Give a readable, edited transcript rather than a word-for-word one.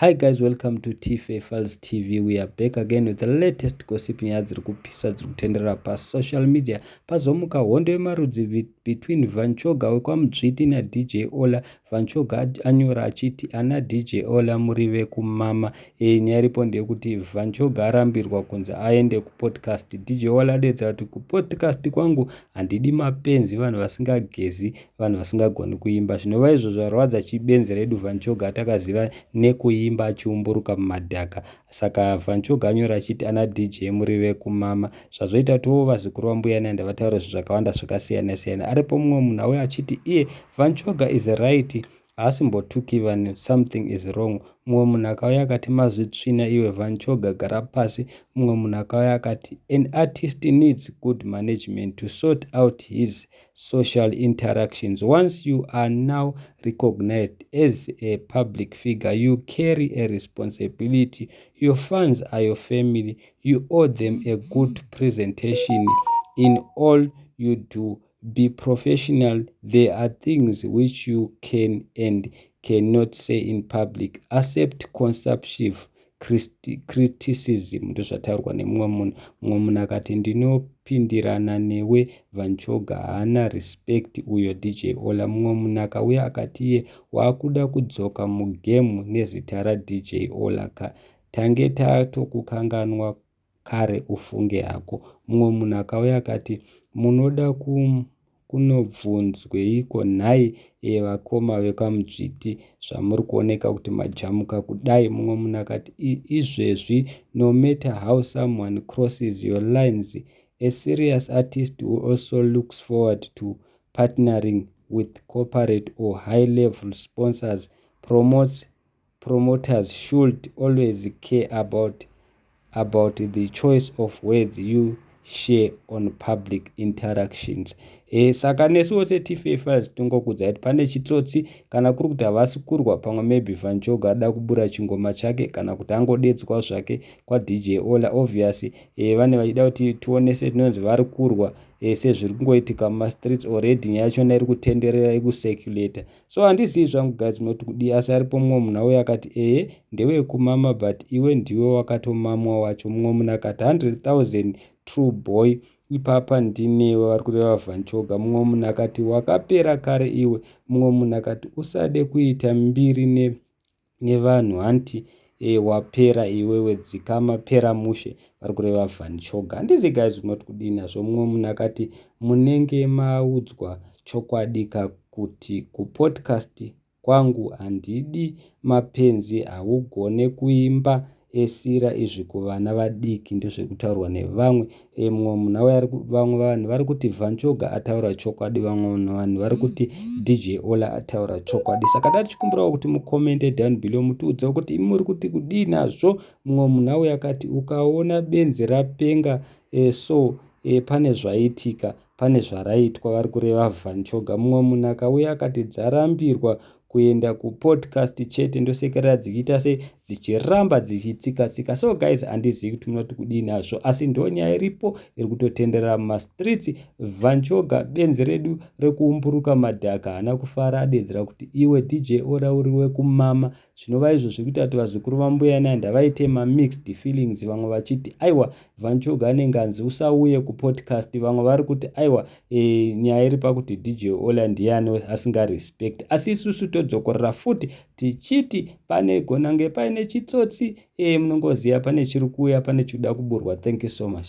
Hi guys, welcome to TFA Files TV. We are back again with the latest gossip nyaya dziri kupisa dziri kutenderera pasocial media. Pazomuka hondo yemarudzi between Vanchoga wekwaMudzviti naDJ Ola. Vanchoga anyora achiti ana DJ Ola muri vekumama. Nyaya iripo ndeyekuti Vanchoga arambirwa kunzi aende kupodcast. DJ Ola adedza kuti kupodcast kwangu handidi mapenzi, vanhu vasingagezi, vanhu vasingagoni kuimba. Zvinova izvo zvarwadza chibenzi redu Vanchoga atakaziva nekuimba achiumburuka mumadhaka. Saka Vanchoga anyora achiti ana DJ muri vekumama. Zvazoita towo vazukuru vambuya nanda vataura zvinhu zvakawanda zvakasiyana siyana. Aripo mumwe munhu auya achiti iye Vanchoga is right, haasimbotuki vanhu, something is wrong. Mumwe munhu akauya akati mazvitsvina iwe Vanchoga, gara pasi. Mumwe munhu akauya akati an artist needs good management to sort out his social interactions. Once you are now recognized as a public figure, you carry a responsibility. Your fans are your family. You owe them a good presentation in all you do. Be professional. There are things which you can and cannot say in public. Accept constructive criticism. Ndozvataurwa nemumwe munhu. Mumwe munhu akati ndinopindirana newe Vanchoga, haana respect uyo DJ Ola. Mumwe munhu akauya akati iye waakuda kudzoka mugemu nezita raDJ Ola tange tatokukanganwa kare ufunge hako. Mumwe munhu akauya akati munoda kunobvunzweiko nhai vakoma vekwaMudzviti zvamuri kuoneka kuti majamuka kudai. Mumwe munhu akati izvezvi, no matter how someone crosses your lines, a serious artist who also looks forward to partnering with corporate or high-level sponsors, promoters should always care about the choice of words you share on public interactions. Saka nesuwo seTFA Files tingokudza kuti pane chitsotsi, kana kuri kuti havasi kurwa, pamwe maybe Vanchoga ada kubura chingoma chake, kana kuti angodedzwa zvake kwaDJ Ola. Obviously vane vachida kuti tionese tinonzi vari kurwa sezviri kungoitika mumastreets already, nyaya yachona iri kutenderera, iri kuseculata. So handizivi zvangu guys noti kudii, asi aripo mumwe munhu auya akati ndewe kumama but iwe ndiwe wakatomamwa wacho. Mumwe munhu akati 100,000 true boy, ipapa ndinewe, vari kureva Vanchoga. Mumwe munhu akati wakapera kare iwe. Mumwe munhu akati usade kuita mbiri nevanhu hanti wapera iwewe, dzikama pera mushe, vari kureva Vanchoga. Handizi guys kunoti kudii nazvo. Mumwe munhu akati munenge maudzwa chokwadi kuti kupodcast kwangu handidi mapenzi, haugone kuimba esira izvi kuvana vadiki, ndozvekutaurwa nevamwe. Mumwe munhu auya, vamwe vanhu vari kuti Vanchoga ataura chokwadi, vamwe vanhu vari kuti DJ Ola ataura chokwadi. Saka tatichikumbirawo kuti mukomende down below mutiudzewo kuti imi muri kuti kudii nazvo. Mumwe munhu auya akati ukaona benzi rapenga pane zvaitika, pane zvaraitwa, vari kureva Vanchoga. Mumwe munhu akauya akati dzarambirwa kuenda kupodcast chete, ndosekera dzichiita dzichiramba dzichitsika-tsika. So guys, handizivi kuti munoti kudii nazvo, asi ndo nyaya iripo iri kutotenderera mumastreets. Vanchoga benzi redu rekuumburuka madhaka haana kufara, adedzera kuti iwe DJ Ola uri wekumama. Zvinova izvo zvekuita kuti vazukuru vambuya nanda vaite mixed feelings. Vamwe vachiti aiwa Vanchoga anenge anzi usauye kupodcast, vamwe vari kuti aiwa nyaya iri pakuti DJ Ola ndiye asinga respect. Asi isusu todzokorera futi tichiti pane gonange paine chitsotsi, munongoziva pane chiri kuuya, pane chikuda kuburwa. Thank you so much.